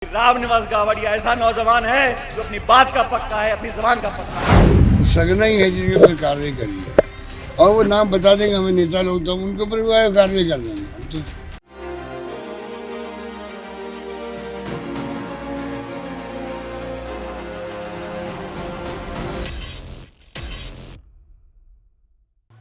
रामनिवास गावड़िया ऐसा नौजवान है जो अपनी बात का पक्का है, अपनी जबान का पक्का है। सगना ही है जिनके ऊपर कार्रवाई करी है और वो नाम बता देंगे हमें नेता लोग, तो उनके ऊपर कार्रवाई कर देंगे।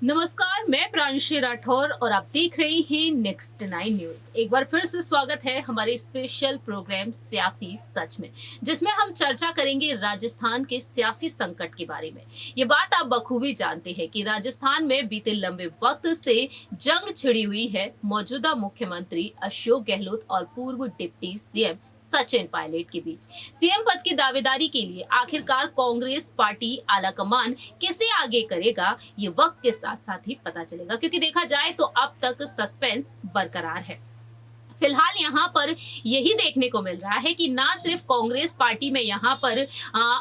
नमस्कार, मैं प्रांशी राठौर और आप देख रहे हैं नेक्स्ट 9 न्यूज। एक बार फिर से स्वागत है हमारे स्पेशल प्रोग्राम सियासी सच में, जिसमें हम चर्चा करेंगे राजस्थान के सियासी संकट के बारे में। ये बात आप बखूबी जानते हैं कि राजस्थान में बीते लंबे वक्त से जंग छिड़ी हुई है मौजूदा मुख्यमंत्री अशोक गहलोत और पूर्व डिप्टी सीएम सचिन पायलट के बीच। सीएम पद की दावेदारी के लिए आखिरकार कांग्रेस पार्टी आलाकमान किसे आगे करेगा, ये वक्त के साथ साथ ही पता चलेगा, क्योंकि देखा जाए तो अब तक सस्पेंस बरकरार है। फिलहाल यहाँ पर यही देखने को मिल रहा है कि ना सिर्फ कांग्रेस पार्टी में यहाँ पर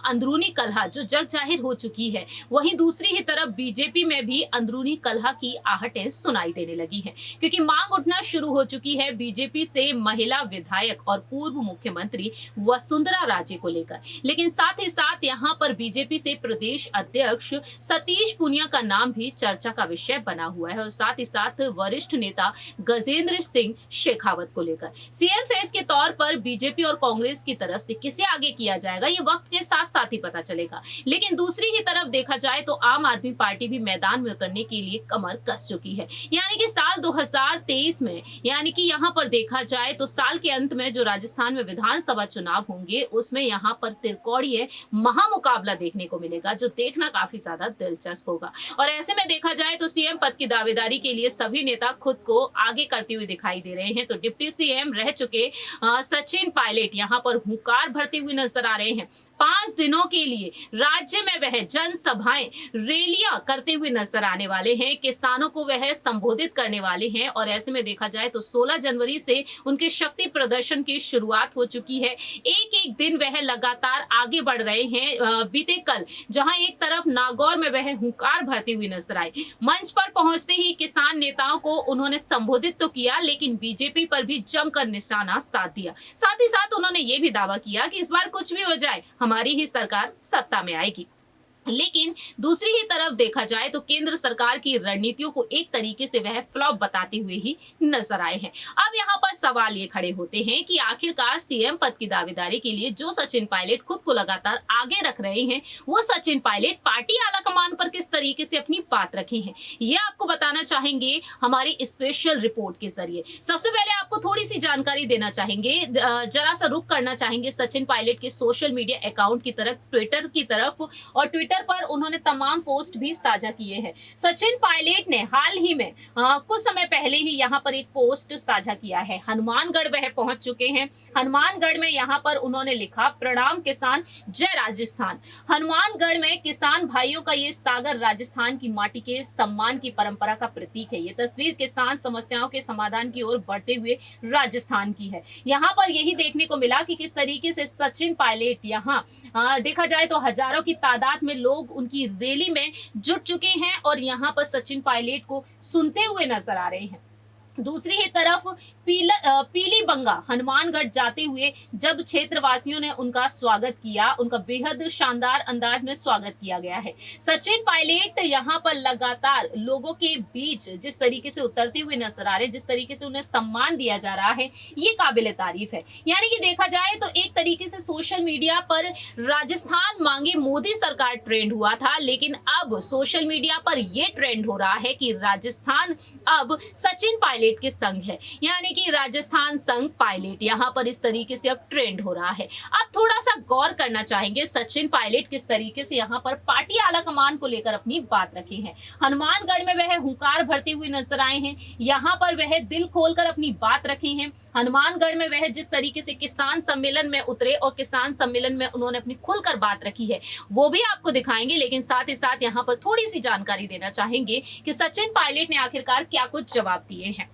अंदरूनी कलह जो जग जाहिर हो चुकी है, वहीं दूसरी ही तरफ बीजेपी में भी अंदरूनी कलह की आहटें सुनाई देने लगी हैं, क्योंकि मांग उठना शुरू हो चुकी है बीजेपी से महिला विधायक और पूर्व मुख्यमंत्री वसुंधरा राजे को लेकर। लेकिन साथ ही साथ यहाँ पर बीजेपी से प्रदेश अध्यक्ष सतीश पूनिया का नाम भी चर्चा का विषय बना हुआ है और साथ ही साथ वरिष्ठ नेता गजेंद्र सिंह शेखावत को लेकर सीएम फेस के तौर पर बीजेपी और कांग्रेस की तरफ से किसे आगे किया जाएगा, ये वक्त के साथ साथ ही पता चलेगा। लेकिन दूसरी ही तरफ देखा जाए तो आम आदमी पार्टी भी मैदान में उतरने के लिए कमर कस चुकी है। यानी कि साल 2023 में, यानी कि यहाँ पर देखा जाए तो साल के अंत में जो राजस्थान में विधानसभा चुनाव होंगे, उसमें यहाँ पर त्रिकोणीय महामुकाबला देखने को मिलेगा, जो देखना काफी ज्यादा दिलचस्प होगा। और ऐसे में देखा जाए तो सीएम पद की दावेदारी के लिए सभी नेता खुद को आगे करते हुए दिखाई दे रहे हैं। तो डिप्टी सीएम रह चुके सचिन पायलट यहाँ पर हुंकार भरते हुए नजर आ रहे हैं। 5 दिनों के लिए राज्य में वह जनसभाएं, रैलियां करते हुए नजर आने वाले हैं, किसानों को वह संबोधित करने वाले हैं। और ऐसे में देखा जाए तो 16 जनवरी से उनके शक्ति प्रदर्शन की शुरुआत हो चुकी है। एक एक दिन वह लगातार आगे बढ़ रहे हैं। बीते कल जहां एक तरफ नागौर में वह हुंकार भरते हुए नजर आए, मंच पर पहुंचते ही किसान नेताओं को उन्होंने संबोधित तो किया, लेकिन बीजेपी पर भी जमकर निशाना साध दिया। साथ ही साथ उन्होंने ये भी दावा किया कि इस बार कुछ भी हो जाए, हमारी ही सरकार सत्ता में आएगी। लेकिन दूसरी ही तरफ देखा जाए तो केंद्र सरकार की रणनीतियों को एक तरीके से वह फ्लॉप बताते हुए ही नजर आए हैं। अब यहाँ पर सवाल ये खड़े होते हैं कि आखिरकार सीएम पद की दावेदारी के लिए जो सचिन पायलट खुद को लगातार आगे रख रहे हैं, वो सचिन पायलट पार्टी आलाकमान पर किस तरीके से अपनी बात रखे हैं, ये आपको बताना चाहेंगे हमारी स्पेशल रिपोर्ट के जरिए। सबसे पहले आपको थोड़ी सी जानकारी देना चाहेंगे, जरा सा रुख करना चाहेंगे सचिन पायलट के सोशल मीडिया अकाउंट की तरफ, ट्विटर की तरफ। और ट्विटर पर उन्होंने तमाम पोस्ट भी साझा किए हैं। सचिन पायलट ने हाल ही में कुछ समय पहले ही यहाँ पर एक पोस्ट साझा किया है। हनुमानगढ़ वह पहुंच चुके हैं। हनुमानगढ़ में यहाँ पर उन्होंने लिखा, प्रणाम किसान, जय राजस्थान। हनुमानगढ़ में किसान भाइयों का ये सागर राजस्थान की माटी के सम्मान की परंपरा का प्रतीक है। ये तस्वीर किसान समस्याओं के समाधान की ओर बढ़ते हुए राजस्थान की है। यहाँ पर यही देखने को मिला कि किस तरीके से सचिन पायलट यहाँ देखा जाए तो हजारों की तादाद में लोग उनकी रैली में जुट चुके हैं और यहाँ पर सचिन पायलट को सुनते हुए नजर आ रहे हैं। दूसरी ही तरफ पीली बंगा हनुमानगढ़ जाते हुए जब क्षेत्रवासियों ने उनका स्वागत किया, उनका बेहद शानदार अंदाज में स्वागत किया गया है। सचिन पायलट यहाँ पर लगातार लोगों के बीच जिस तरीके से उतरते हुए नजर आ रहे हैं, जिस तरीके से उन्हें सम्मान दिया जा रहा है, ये काबिले तारीफ है। यानी कि देखा जाए तो एक तरीके से सोशल मीडिया पर राजस्थान मांगे मोदी सरकार ट्रेंड हुआ था, लेकिन अब सोशल मीडिया पर यह ट्रेंड हो रहा है कि राजस्थान अब सचिन पायलट के संग है, यानी कि राजस्थान संग पायलट। यहाँ पर इस तरीके से अब ट्रेंड हो रहा है। अब थोड़ा सा गौर करना चाहेंगे सचिन पायलट किस तरीके से यहाँ पर पार्टी आलाकमान को लेकर अपनी बात रखे हैं। हनुमानगढ़ में वह हुंकार भरते हुए नजर आए हैं, यहाँ पर वह दिल खोलकर अपनी बात रखे हैं। हनुमानगढ़ में वह जिस तरीके से किसान सम्मेलन में उतरे और किसान सम्मेलन में उन्होंने अपनी खुलकर बात रखी है, वो भी आपको दिखाएंगे। लेकिन साथ ही साथ यहाँ पर थोड़ी सी जानकारी देना चाहेंगे कि सचिन पायलट ने आखिरकार क्या कुछ जवाब दिए हैं।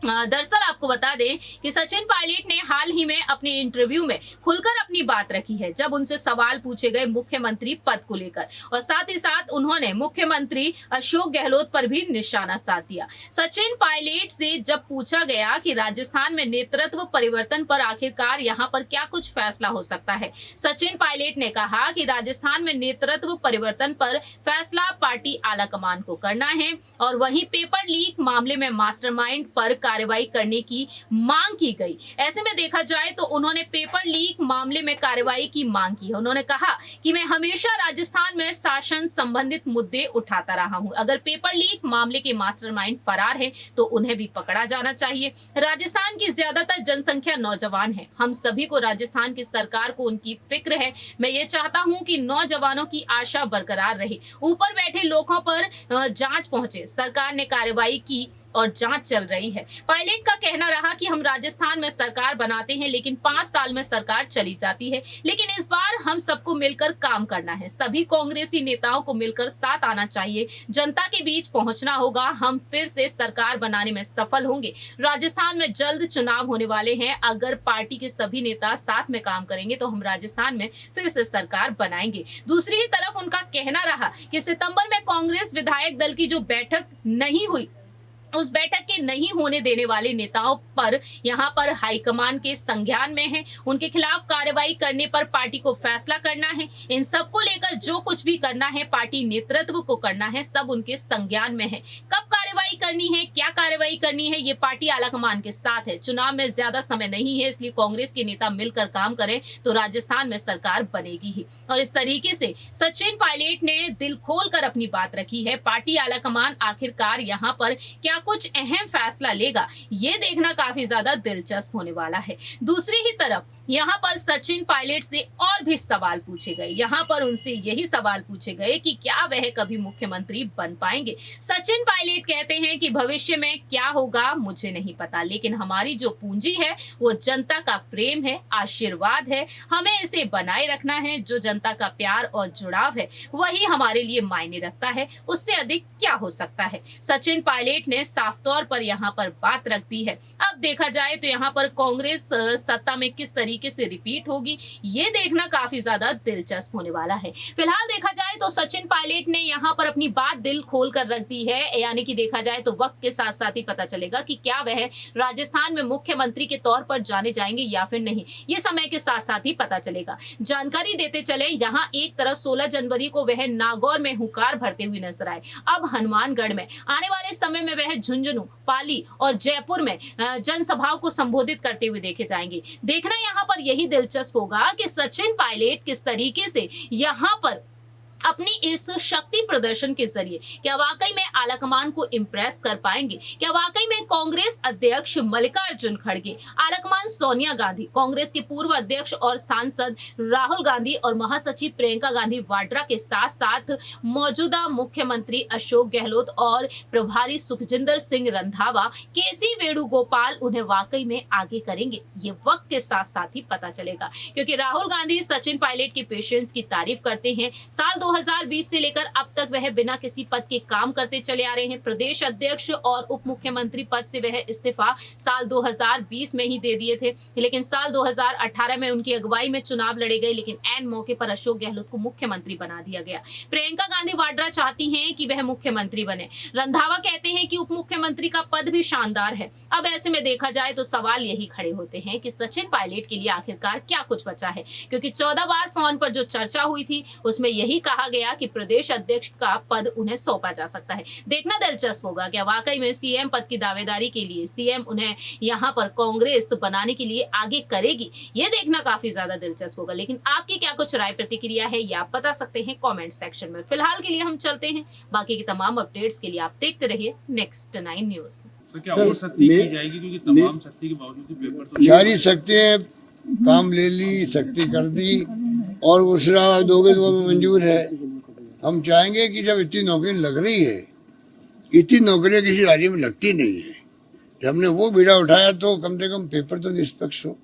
दरअसल आपको बता दें कि सचिन पायलट ने हाल ही में अपने इंटरव्यू में खुलकर अपनी बात रखी है, जब उनसे सवाल पूछे गए मुख्यमंत्री पद को लेकर, और साथ ही साथ उन्होंने मुख्यमंत्री अशोक गहलोत पर भी निशाना साध दिया। सचिन पायलट से जब पूछा गया कि राजस्थान में नेतृत्व परिवर्तन पर आखिरकार यहाँ पर क्या कुछ फैसला हो सकता है, सचिन पायलट ने कहा कि राजस्थान में नेतृत्व परिवर्तन पर फैसला पार्टी आलाकमान को करना है, और वहीं पेपर लीक मामले में मास्टरमाइंड पर कार्रवाई करने की मांग की गई। ऐसे में देखा जाए तो उन्होंने पेपर लीक मामले में कार्रवाई की मांग की है। उन्होंने कहा कि मैं हमेशा राजस्थान में शासन संबंधित मुद्दे उठाता रहा हूं। अगर पेपर लीक मामले के मास्टरमाइंड फरार हैं तो उन्हें भी पकड़ा जाना चाहिए। राजस्थान की ज्यादातर जनसंख्या नौजवान है। हम सभी को राजस्थान की सरकार को उनकी फिक्र है। मैं ये चाहता हूं कि नौजवानों की आशा बरकरार रहे। ऊपर बैठे लोगों पर जांच पहुंचे। सरकार ने कार्रवाई की और जांच चल रही है। पायलट का कहना रहा कि हम राजस्थान में सरकार बनाते हैं, लेकिन 5 साल में सरकार चली जाती है। लेकिन इस बार हम सबको मिलकर काम करना है। सभी कांग्रेसी नेताओं को मिलकर साथ आना चाहिए। जनता के बीच पहुंचना होगा। हम फिर से सरकार बनाने में सफल होंगे। राजस्थान में जल्द चुनाव होने वाले हैं। अगर पार्टी के सभी नेता साथ में काम करेंगे तो हम राजस्थान में फिर से सरकार बनाएंगे। दूसरी ही तरफ उनका कहना रहा कि सितंबर में कांग्रेस विधायक दल की जो बैठक नहीं हुई, उस बैठक के नहीं होने देने वाले नेताओं पर यहाँ पर हाईकमान के संज्ञान में है। उनके खिलाफ कार्रवाई करने पर पार्टी को फैसला करना है। इन सबको लेकर जो कुछ भी करना है पार्टी नेतृत्व को करना है, सब उनके संज्ञान में है। कब कार्रवाई करनी है, क्या कार्रवाई करनी है, ये पार्टी आलाकमान के साथ है। चुनाव में ज्यादा समय नहीं है, इसलिए कांग्रेस के नेता मिलकर काम करें तो राजस्थान में सरकार बनेगी ही। और इस तरीके से सचिन पायलट ने दिल खोलकर अपनी बात रखी है। पार्टी आलाकमान आखिरकार यहाँ पर क्या कुछ अहम फैसला लेगा, ये देखना काफी ज्यादा दिलचस्प होने वाला है। दूसरी ही तरफ यहाँ पर सचिन पायलट से और भी सवाल पूछे गए। यहाँ पर उनसे यही सवाल पूछे गए कि क्या वह कभी मुख्यमंत्री बन पाएंगे। सचिन पायलट कहते हैं कि भविष्य में क्या होगा मुझे नहीं पता, लेकिन हमारी जो पूंजी है वो जनता का प्रेम है, आशीर्वाद है। हमें इसे बनाए रखना है। जो जनता का प्यार और जुड़ाव है वही हमारे लिए मायने रखता है। उससे अधिक क्या हो सकता है। सचिन पायलट ने साफ तौर पर यहाँ पर बात रख दी है। अब देखा जाए तो यहाँ पर कांग्रेस सत्ता में किस तरीके से रिपीट होगी, ये देखना काफी ज्यादा दिलचस्प होने वाला है। फिलहाल देखा जाए तो सचिन पायलट ने यहाँ पर अपनी बात दिल खोल कर रख दी है। यानी कि देखा जाए तो वक्त के साथ साथ ही पता चलेगा कि क्या वह राजस्थान में मुख्यमंत्री के तौर पर जाने जाएंगे या फिर नहीं। ये समय के साथ साथ ही पता चलेगा। जानकारी देते चले, यहाँ एक तरफ 16 जनवरी को वह नागौर में हुंकार भरते हुए नजर आए। अब हनुमानगढ़ में आने वाले समय में वह झुंझुनू, पाली और जयपुर में जनसभाओं को संबोधित करते हुए देखे जाएंगे। देखना यहाँ पर यही दिलचस्प होगा कि सचिन पायलट किस तरीके से यहाँ पर अपनी इस शक्ति प्रदर्शन के जरिए क्या वाकई में आलाकमान को इम्प्रेस कर पाएंगे। क्या वाकई में कांग्रेस अध्यक्ष मल्लिकार्जुन खड़गे, आलाकमान सोनिया गांधी, कांग्रेस के पूर्व अध्यक्ष और सांसद राहुल गांधी और महासचिव प्रियंका गांधी वाड्रा के साथ साथ मौजूदा मुख्यमंत्री अशोक गहलोत और प्रभारी सुखजिंदर सिंह रंधावा, केसी वेणुगोपाल उन्हें वाकई में आगे करेंगे, ये वक्त के साथ साथ ही पता चलेगा। क्योंकि राहुल गांधी सचिन पायलट के पेशेंस की तारीफ करते हैं। साल 2020 से लेकर अब तक वह बिना किसी पद के काम करते चले आ रहे हैं। प्रदेश अध्यक्ष और उप मुख्यमंत्री पद से वह इस्तीफा साल 2020 में ही दे दिए थे, लेकिन साल 2018 में उनकी अगुवाई में चुनाव लड़े गए, लेकिन ऐन मौके पर अशोक गहलोत को मुख्यमंत्री बना दिया गया। प्रियंका गांधी वाड्रा चाहती हैं कि वह मुख्यमंत्री बने। रंधावा कहते हैं कि उप मुख्यमंत्री का पद भी शानदार है। अब ऐसे में देखा जाए तो सवाल यही खड़े होते हैं कि सचिन पायलट के लिए आखिरकार क्या कुछ बचा है। क्योंकि 14 बार फोन पर जो चर्चा हुई थी उसमें यही कहा गया कि प्रदेश अध्यक्ष का पद उन्हें सौंपा जा सकता है। देखना दिलचस्प होगा क्या वाकई में सीएम पद की दावेदारी के लिए सीएम उन्हें यहाँ पर कांग्रेस बनाने के लिए आगे करेगी, ये देखना काफी ज्यादा दिलचस्प होगा। लेकिन आपकी क्या कुछ राय प्रतिक्रिया है ये आप बता सकते हैं कमेंट सेक्शन में। फिलहाल के लिए हम चलते हैं, बाकी की तमाम अपडेट्स के लिए आप देखते रहिए नेक्स्ट 9 न्यूज। तो क्या और सख्ती की जाएगी, क्योंकि तमाम सख्ती के बावजूद पेपर तो सारी शक्तियाँ काम ले ली, शक्ति कर दी और उसरा दोगे तो हमें मंजूर है। हम चाहेंगे कि जब इतनी नौकरी लग रही है, इतनी नौकरियां किसी राज्य में लगती नहीं है, जब हमने वो बीड़ा उठाया तो कम से कम पेपर तो निष्पक्ष हो।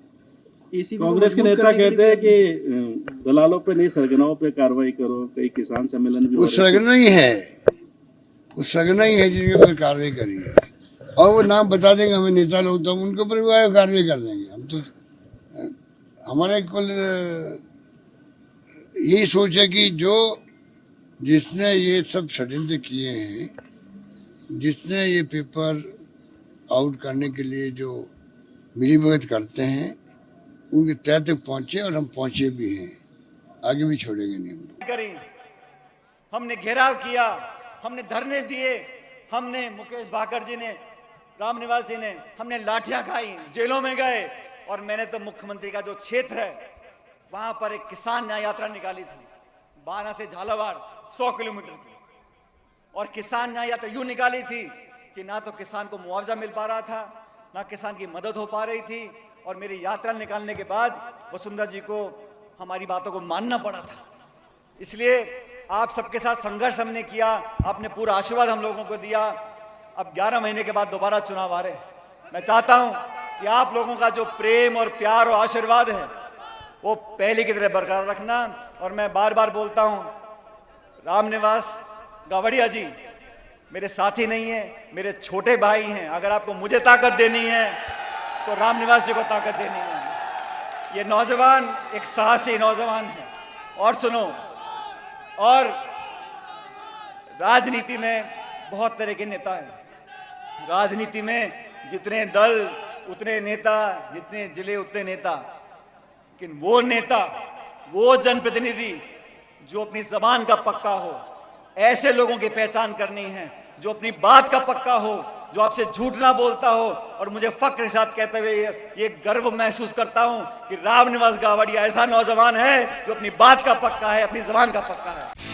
कांग्रेस के नेता कहते हैं कि दलालों पे नहीं सरगनाओं पे कार्रवाई करो। कई किसान सम्मेलन भी वो सरगना ही है, वो सरगना ही है जिनके ऊपर कार्रवाई करी है। और वो नाम बता देंगे हमें नेता लोग, तो हम उनके ऊपर भी कार्रवाई कर देंगे। हम तो हमारे कुल यही सोच है कि जो जिसने ये सब षड्यंत्र किए हैं, जिसने ये पेपर आउट करने के लिए जो मिलीभगत करते हैं, उनके तह तक पहुंचे और हम पहुंचे भी हैं, आगे भी छोड़ेंगे नहीं हम। करी, हमने घेराव किया, हमने धरने दिए, हमने मुकेश भाकर जी ने, रामनिवास जी ने, हमने लाठियां खाई, जेलों में गए। और मैंने तो मुख्यमंत्री का जो क्षेत्र है वहां पर एक किसान न्याय यात्रा निकाली थी, बारह से झालावाड़ 100 किलोमीटर की। और किसान न्याय यात्रा यूं निकाली थी कि ना तो किसान को मुआवजा मिल पा रहा था, ना किसान की मदद हो पा रही थी। और मेरी यात्रा निकालने के बाद वसुंधरा जी को हमारी बातों को मानना पड़ा था। इसलिए आप सबके साथ संघर्ष हमने किया, आपने पूरा आशीर्वाद हम लोगों को दिया। अब 11 महीने के बाद दोबारा चुनाव आ रहे हैं। मैं चाहता हूं कि आप लोगों का जो प्रेम और प्यार और आशीर्वाद है वो पहले की तरह बरकरार रखना। और मैं बार बार बोलता हूं, रामनिवास गावड़िया जी मेरे साथी नहीं है, मेरे छोटे भाई हैं। अगर आपको मुझे ताकत देनी है तो रामनिवास जी को ताकत देनी है। ये नौजवान एक साहसी नौजवान है। और सुनो, और राजनीति में बहुत तरह के नेता हैं। राजनीति में जितने दल उतने नेता, जितने जिले उतने नेता। लेकिन वो नेता, वो जनप्रतिनिधि जो अपनी जबान का पक्का हो, ऐसे लोगों की पहचान करनी है जो अपनी बात का पक्का हो, जो आपसे झूठ ना बोलता हो। और मुझे फक्र के साथ कहते हुए ये गर्व महसूस करता हूं कि रामनिवास गावड़िया ऐसा नौजवान है जो अपनी बात का पक्का है, अपनी जबान का पक्का है।